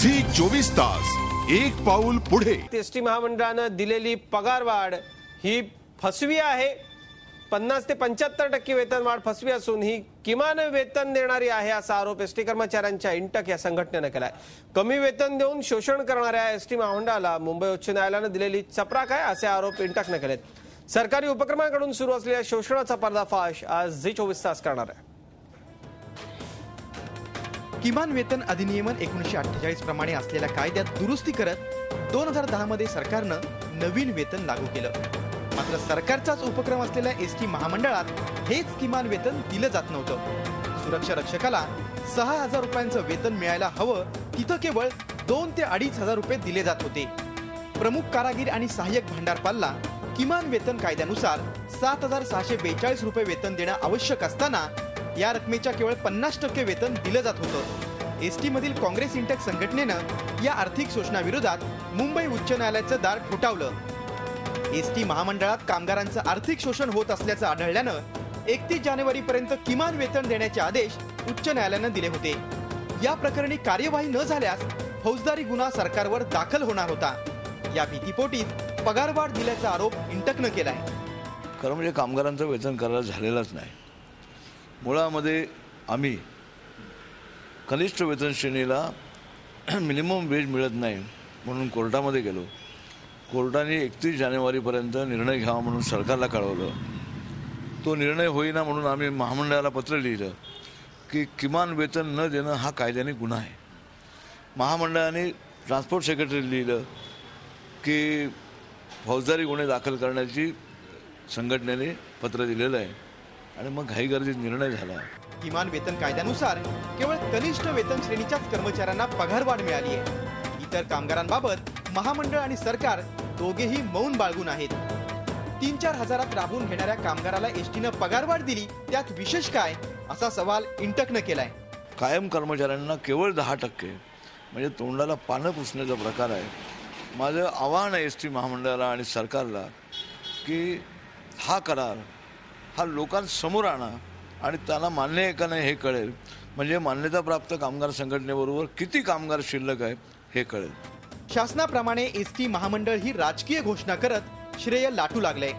Zee 24 तास एक पाऊल पुढे। एसटी महामंडळानं दिलेली पगारवाढ ही फसवी आहे। 50 ते 75% वेतनवाढ फसवी असून ही किमान वेतन देणारी आहे असा आरोप एसटी कर्मचाऱ्यांच्या इंटक या संघटनेने केलाय। कमी वेतन देऊन शोषण करणाऱ्या एसटी महामंडळाला मुंबई उच्च न्यायालयानं दिलेली चपराक आहे असे आरोप इंटकने केलेत। सरकारी उपक्रमांकडून सुरू असलेल्या शोषणाचा पर्दाफाश आज झी 24 तास करणार आहे। किमान वेतन अधिनियमन 1948 प्रमाणे असलेल्या कायद्यात दुरुस्ती करत 2010 मध्ये सरकारनं नवीन वेतन लागू केलं। मात्र सरकारचाच उपक्रम असलेल्या एसटी महामंडळात हेच किमान वेतन दिलं जात नव्हतं। सुरक्षा रक्षकाला 6,000 रुपयांचं वेतन मिळायला हवं तिथं केवळ 2 ते 2,500 रुपये दिले जात होते। प्रमुख कारागीर आणि सहाय्यक भांडारपालला किमान वेतन कायद्यानुसार 7,642 रुपये वेतन देणं आवश्यक असताना या रकमेच्या केवळ 50% वेतन दिलं जात होतं। एसटी मधील काँग्रेस इंटक संघटनेनं या आर्थिक शोषणाविरोधात मुंबई उच्च न्यायालयाचं दार ठोठावलं। एसटी महामंडळात कामगारांचं आर्थिक शोषण होत असल्याचं आढळल्यानं 31 जानेवारी पर्यंत किमान वेतन देण्याचे आदेश उच्च न्यायालयानं दिले होते। या प्रकरणी कार्यवाही न झाल्यास फौजदारी गुन्हा सरकारवर दाखल होणार होता। या भीतीपोटी पगारवाढ दिल्याचा आरोप इंटकनं केलाय। खरं म्हणजे कामगारांचं वेतन करार झालेलाच नाही। मुळामध्ये आम्ही कनिष्ठ वेतन श्रेणीला मिनिमम वेज मिळत नाही म्हणून कोर्टामध्ये गेलो। कोर्टाने 31 जानेवारीपर्यंत निर्णय घ्यावा म्हणून सरकारला कळवलं। तो निर्णय होईना म्हणून आम्ही महामंडळाला पत्र लिहिलं की किमान वेतन न देणं हा कायद्याने गुन्हा आहे। महामंडळाने ट्रान्सपोर्ट सेक्रेटरी लिहिलं की फौजदारी गुन्हे दाखल करण्याची संघटनेने पत्र दिलेलं आहे आणि मग घाईगर्दीत निर्णय झाला। किमान वेतन कायद्यानुसार केवळ कनिष्ठ वेतन श्रेणीच्याच कर्मचाऱ्यांना पगारवाढ मिळाली आहे। इतर कामगारांबाबत महामंडळ आणि सरकार दोघेही मौन बाळगून आहेत। 3-4 हजारात राबवून घेणाऱ्या कामगाराला एसटीनं पगारवाढ दिली त्यात विशेष काय असा सवाल इंटकनं केलाय। कायम कर्मचाऱ्यांना केवळ 10% म्हणजे तोंडाला पानं पुसण्याचा प्रकार आहे। माझं आव्हान आहे एसटी महामंडळाला आणि सरकारला की हा करार हा लोकांसमोर आणा आणि त्यांना मान्य आहे का नाही हे कळेल। म्हणजे मान्यताप्राप्त कामगार संघटनेबरोबर किती कामगार शिल्लक आहे हे कळेल। शासनाप्रमाणे एसटी महामंडळ ही राजकीय घोषणा करत श्रेय लाटू लागले।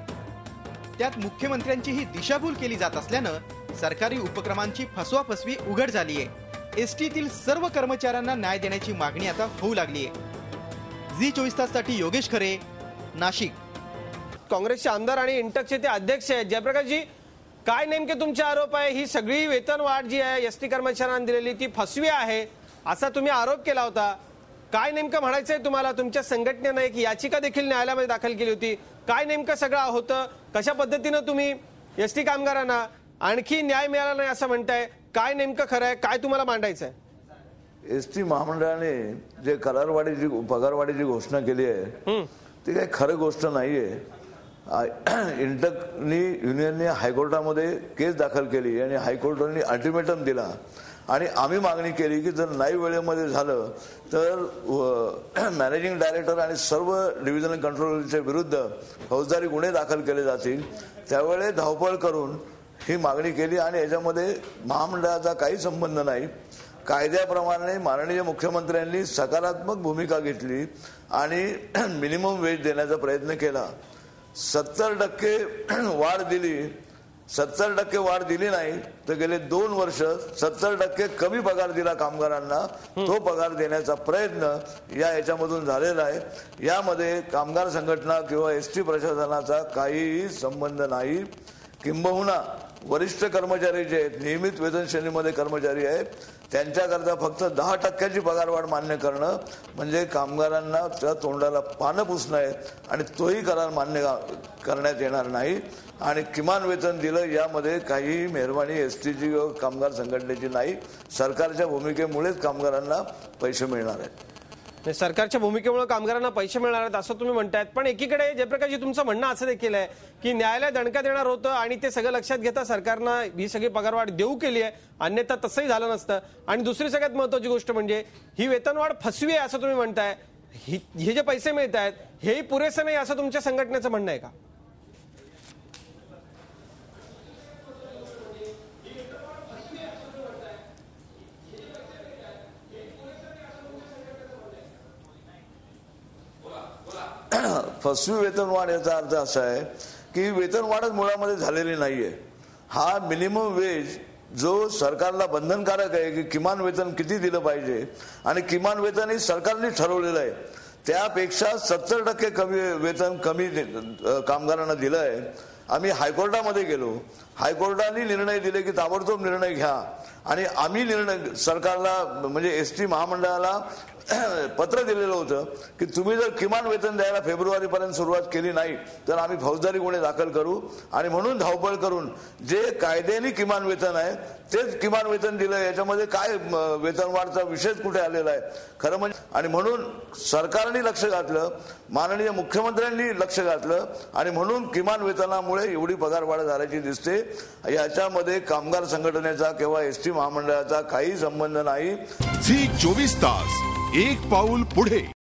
त्यात मुख्यमंत्र्यांची ही दिशाभूल केली जात असल्यानं सरकारी उपक्रमांची फसवाफसवी उघड झाली आहे। एसटीतील सर्व कर्मचाऱ्यांना न्याय देण्याची मागणी आता होऊ लागली आहे। झी 24 ताससाठी योगेश खरे, नाशिक। काँग्रेसचे आमदार आणि इंटकचे ते अध्यक्ष आहेत। जयप्रकाशजी, काय नेमके तुमचे आरोप आहे? ही सगळी वेतनवाढ जी आहे एसटी कर्मचाऱ्यांना दिलेली ती फसवी आहे असा तुम्ही आरोप केला होता। काय नेमकं म्हणायचंय तुम्हाला? तुमच्या संघटनेने एक याचिका देखील न्यायालयामध्ये दाखल केली होती। काय नेमकं सगळं होतं? कशा पद्धतीनं तुम्ही एसटी कामगारांना आणखी न्याय मिळाला नाही असं म्हणताय? काय नेमकं खरं आहे? काय तुम्हाला मांडायचंय? एसटी महामंडळाने जे पगारवाढीची घोषणा केली आहे ती काही खरं गोष्ट नाहीये। इंटकनी युनियनने हायकोर्टामध्ये केस दाखल केली आणि हायकोर्टाने अल्टिमेटम दिला आणि आम्ही मागणी केली की जर नाही वेळेमध्ये झालं तर मॅनेजिंग डायरेक्टर आणि सर्व डिव्हिजनल कंट्रोलरच्या विरुद्ध फौजदारी गुन्हे दाखल केले जातील। त्यावेळी धावपळ करून ही मागणी केली आणि याच्यामध्ये महामंडळाचा काही संबंध नाही। कायद्याप्रमाणे माननीय मुख्यमंत्र्यांनी सकारात्मक भूमिका घेतली आणि मिनिमम वेज देण्याचा प्रयत्न केला। 70% वाढ दिली। 70% वाढ दिली नाही तर गेले 2 वर्ष 70% कमी पगार दिला कामगारांना। तो पगार देण्याचा प्रयत्न याच्यामधून झालेला आहे। यामध्ये कामगार संघटना किंवा एसटी प्रशासनाचा काहीही संबंध नाही। किंबहुना वरिष्ठ कर्मचारी जे आहेत नियमित वेतन श्रेणीमध्ये कर्मचारी आहेत त्यांच्याकरता फक्त 10% पगारवाढ मान्य करणं म्हणजे कामगारांना त्या तोंडाला पानं पुसणं आहे आणि तोही करार मान्य करण्यात येणार नाही। आणि किमान वेतन दिलं यामध्ये काही मेहरबानी एसटीची कामगार संघटनेची नाही। सरकारच्या भूमिकेमुळेच कामगारांना पैसे मिळणार आहेत। सरकारच्या भूमिकेमुळे कामगारांना पैसे मिळणार आहेत असं तुम्ही म्हणतायत, पण एकीकडे जयप्रकाशजी तुमचं म्हणणं असं देखील आहे की न्यायालय दणका देणार होतं आणि ते सगळं लक्षात घेता सरकारनं ही सगळी पगारवाढ देऊ केली आहे, अन्यथा तसंही झालं नसतं। आणि दुसरी सगळ्यात महत्त्वाची गोष्ट म्हणजे ही वेतनवाढ फसवी आहे असं तुम्ही म्हणताय। हे जे पैसे मिळत आहेत हेही पुरेसे नाही असं तुमच्या संघटनेचं म्हणणं आहे का? फसवी वेतनवाढ याचा अर्थ असा आहे की वेतनवाढच मुळामध्ये झालेली नाहीये. हा मिनिमम वेज जो सरकारला बंधनकारक आहे की किमान वेतन किती दिलं पाहिजे आणि किमान वेतन हे सरकारने ठरवलेलं आहे, त्यापेक्षा 70% कमी वेतन कमी कामगारांना दिलं आहे. आम्ही हायकोर्टामध्ये गेलो, हायकोर्टाने निर्णय दिले की ताबडतोब निर्णय घ्या आणि आम्ही निर्णय सरकारला म्हणजे एसटी महामंडळाला पत्र दिलेलं होतं की तुम्ही जर किमान वेतन द्यायला फेब्रुवारीपर्यंत सुरुवात केली नाही तर आम्ही फौजदारी गुन्हे दाखल करू. आणि म्हणून धावपळ करून जे कायद्याने किमान वेतन आहे तेच किमान वेतन दिलं. याच्यामध्ये काय वेतनवाढचा विषयच कुठे आलेला आहे खरं म्हणजे. आणि म्हणून सरकारने लक्ष घातलं, माननीय मुख्यमंत्र्यांनी लक्ष घातलं आणि म्हणून किमान वेतनामुळे एवढी पगारवाढ झाल्याची दिसते. याच्यामध्ये कामगार संघटनेचा किंवा एसटी महामंडळाचा काही संबंध नाही. झी 24 तास एक पाऊल पुढे.